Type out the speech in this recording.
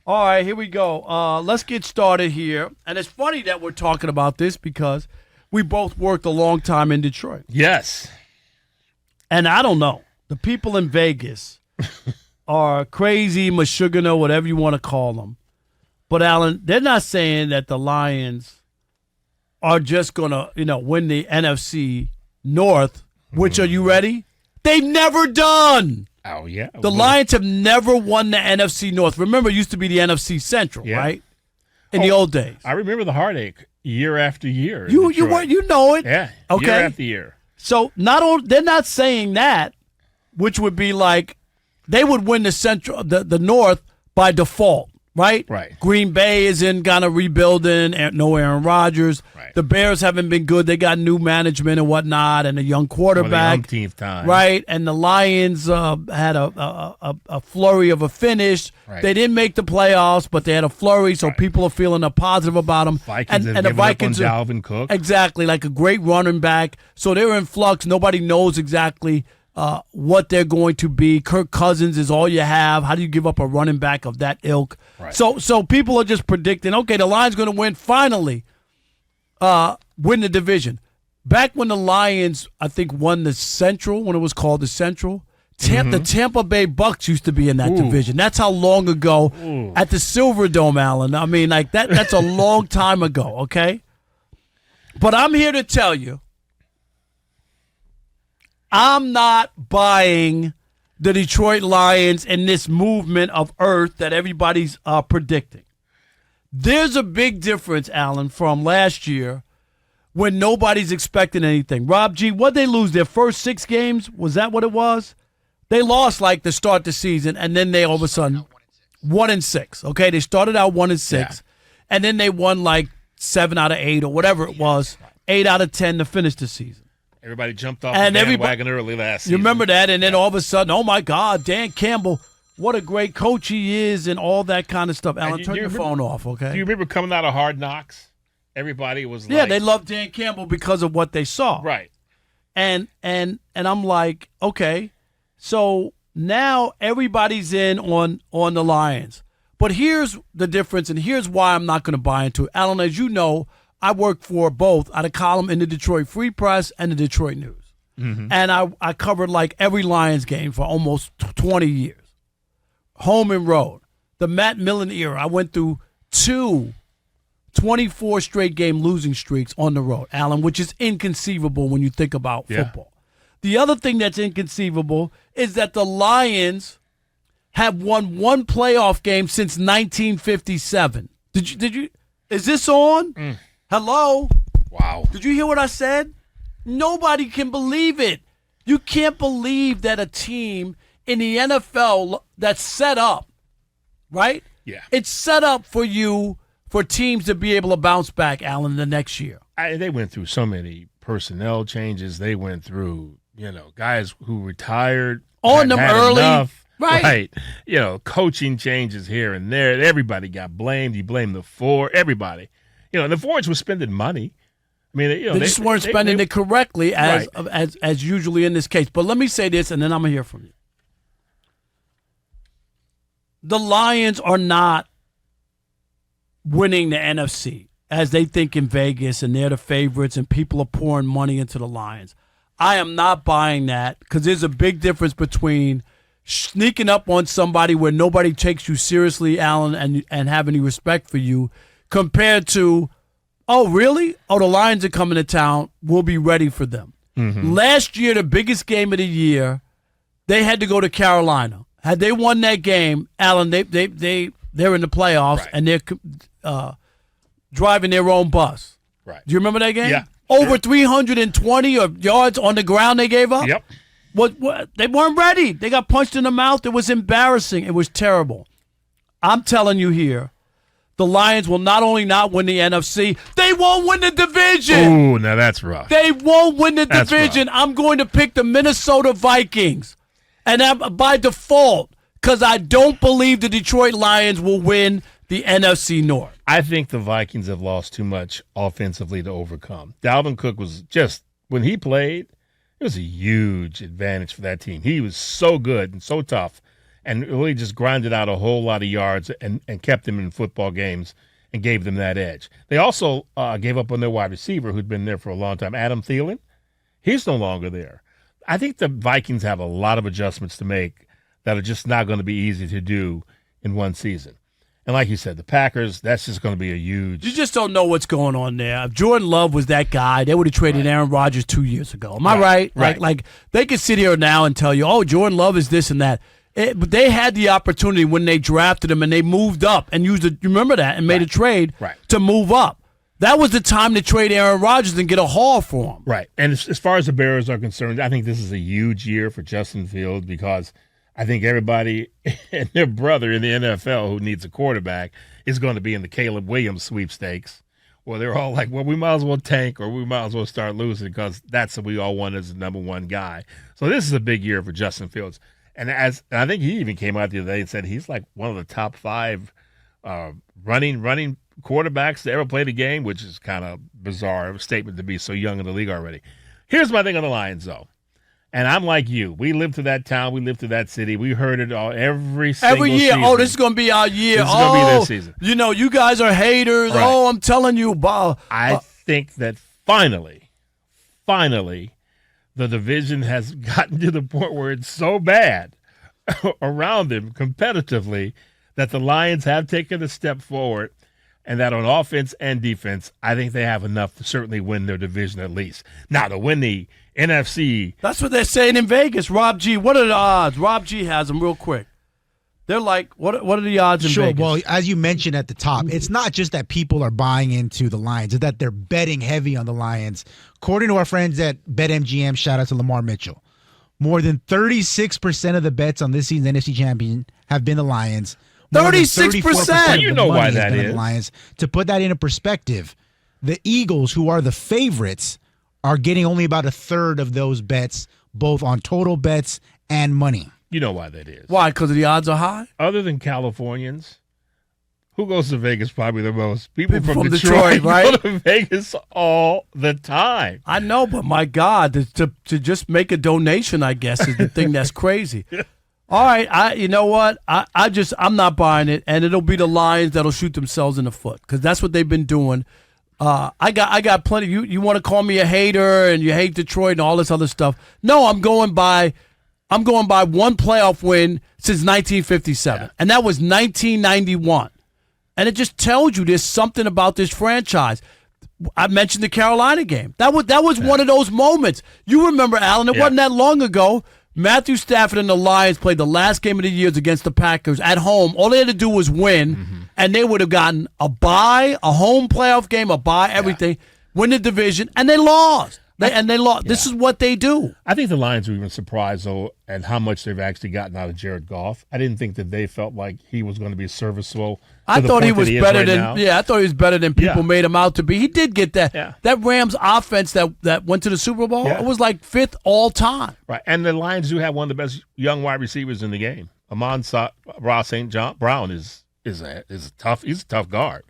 All right, here we go. Let's get started here. And it's funny that we're talking about this because we both worked a long time in Detroit. Yes. And I don't know. The people in Vegas are crazy, mashugana, whatever you want to call them. But, Alan, they're not saying that the Lions are just going to, win the NFC North, which, are you ready? They've never done. Oh, yeah. The Lions have never won the NFC North. Remember, it used to be the NFC Central, right? In the old days. I remember the heartache year after year. You know it. Yeah. Okay. Year after year. So they're not saying that, which would be like they would win the Central, the North by default, right? Right. Green Bay is in kind of rebuilding, and no Aaron Rodgers. Right. The Bears haven't been good. They got new management and whatnot, and a young quarterback. For the umpteenth time. Right. And the Lions had a flurry of a finish. Right. They didn't make the playoffs, but they had a flurry, so people are feeling positive about them. Vikings and have the given Vikings up on Dalvin Cook. Exactly, like a great running back. So they're in flux. Nobody knows exactly what they're going to be. Kirk Cousins is all you have. How do you give up a running back of that ilk? Right. So people are just predicting, okay, the Lions going to win finally, win the division. Back when the Lions, I think, won the Central, when it was called the Central, the Tampa Bay Bucks used to be in that division. That's how long ago at the Silverdome, Allen. I mean, like that's a long time ago, okay? But I'm here to tell you, I'm not buying the Detroit Lions in this movement of earth that everybody's predicting. There's a big difference, Allen, from last year when nobody's expecting anything. Rob G, what'd they lose? Their first 6 games? Was that what it was? They lost like to start the season, and then they all of a sudden 1-6. Okay, they started out 1-6, and then they won like 7 out of 8 or whatever it was, 8 out of 10 to finish the season. Everybody jumped off the bandwagon early last season. You remember that, and then all of a sudden, oh my God, Dan Campbell, what a great coach he is, and all that kind of stuff. Alan, turn your phone off, okay? Do you remember coming out of Hard Knocks? Everybody was like, they loved Dan Campbell because of what they saw, right? And I'm like, okay. So now everybody's in on the Lions. But here's the difference, and here's why I'm not going to buy into it. Alan, as you know, I work for both. I had a column in the Detroit Free Press and the Detroit News. Mm-hmm. And I covered like every Lions game for almost 20 years. Home and road. The Matt Millen era, I went through 2 24 straight game losing streaks on the road, Alan, which is inconceivable when you think about football. The other thing that's inconceivable is that the Lions have won 1 playoff game since 1957. Did you? Is this on? Hello? Wow. Did you hear what I said? Nobody can believe it. You can't believe that a team in the NFL that's set up, right? Yeah. It's set up for teams to be able to bounce back, Alan, the next year. They went through so many personnel changes. They went through, guys who retired on them early. Enough. Right. Coaching changes here and there. Everybody got blamed. You blame the Ford. Everybody. And the Fords were spending money. I mean, they just weren't spending it correctly as usually in this case. But let me say this, and then I'm going to hear from you. The Lions are not winning the NFC as they think in Vegas, and they're the favorites, and people are pouring money into the Lions. I am not buying that because there's a big difference between sneaking up on somebody where nobody takes you seriously, Alan, and have any respect for you, compared to, oh, really? Oh, the Lions are coming to town. We'll be ready for them. Mm-hmm. Last year, the biggest game of the year, they had to go to Carolina. Had they won that game, Alan, they're in the playoffs, and they're driving their own bus. Right. Do you remember that game? Yeah. Over 320 yards on the ground they gave up? Yep. What? They weren't ready. They got punched in the mouth. It was embarrassing. It was terrible. I'm telling you here, the Lions will not only not win the NFC, they won't win the division. Ooh, now that's rough. They won't win the division. Rough. I'm going to pick the Minnesota Vikings. And by default, because I don't believe the Detroit Lions will win the NFC North. I think the Vikings have lost too much offensively to overcome. Dalvin Cook was just, when he played, it was a huge advantage for that team. He was so good and so tough. and really just grinded out a whole lot of yards and kept them in football games and gave them that edge. They also gave up on their wide receiver who'd been there for a long time, Adam Thielen. He's no longer there. I think the Vikings have a lot of adjustments to make that are just not going to be easy to do in one season. And like you said, the Packers, that's just going to be a huge... You just don't know what's going on there. If Jordan Love was that guy, they would have traded Aaron Rodgers 2 years ago. Am I right? Like they could sit here now and tell you, oh, Jordan Love is this and that. But they had the opportunity when they drafted him and they moved up and used it. You remember that? And made a trade to move up. That was the time to trade Aaron Rodgers and get a haul for him. Right. And as far as the Bears are concerned, I think this is a huge year for Justin Fields because I think everybody and their brother in the NFL who needs a quarterback is going to be in the Caleb Williams sweepstakes. Well, they're all like, well, we might as well tank or we might as well start losing because that's what we all want as the number one guy. So this is a big year for Justin Fields. And I think he even came out the other day and said he's like one of the top 5 running quarterbacks to ever play the game, which is kind of bizarre statement to be so young in the league already. Here's my thing on the Lions, though. And I'm like you. We lived through that town. We lived through that city. We heard it all every single year. season. Oh, this is going to be our year. This is going to be their season. You know, you guys are haters. Right. Oh, I'm telling you. I think that finally, the division has gotten to the point where it's so bad around them competitively that the Lions have taken a step forward. And that on offense and defense, I think they have enough to certainly win their division at least. Now, to win the NFC. That's what they're saying in Vegas. Rob G, what are the odds? Rob G has them real quick. They're like, what are the odds in Vegas? Sure, well, as you mentioned at the top, it's not just that people are buying into the Lions, it's that they're betting heavy on the Lions. According to our friends at BetMGM, shout out to Lamar Mitchell, more than 36% of the bets on this season's NFC champion have been the Lions. 36%. You know why that is. Lions. To put that into perspective, the Eagles, who are the favorites, are getting only about a third of those bets, both on total bets and money. You know why that is. Why? Because the odds are high? Other than Californians, who goes to Vegas probably the most? People from Detroit, right? Go to Vegas all the time. I know, but my God, to just make a donation, I guess, is the thing that's crazy. All right, you know what? I'm not buying it, and it'll be the Lions that'll shoot themselves in the foot because that's what they've been doing. I got plenty. You want to call me a hater and you hate Detroit and all this other stuff? No, I'm going by one playoff win since 1957, and that was 1991. And it just tells you there's something about this franchise. I mentioned the Carolina game. That was one of those moments. You remember, Alan? It wasn't that long ago. Matthew Stafford and the Lions played the last game of the year against the Packers at home. All they had to do was win, and they would have gotten a bye, a home playoff game, a bye, everything, win the division, and they lost. They lost. This is what they do. I think the Lions were even surprised, though, at how much they've actually gotten out of Jared Goff. I didn't think that they felt like he was going to be serviceable. I thought he was better than people made him out to be. He did get that. Yeah. That Rams offense that went to the Super Bowl, it was like 5th all time. Right, and the Lions do have one of the best young wide receivers in the game. Amon-Ra St. Brown is a tough. He's a tough guard.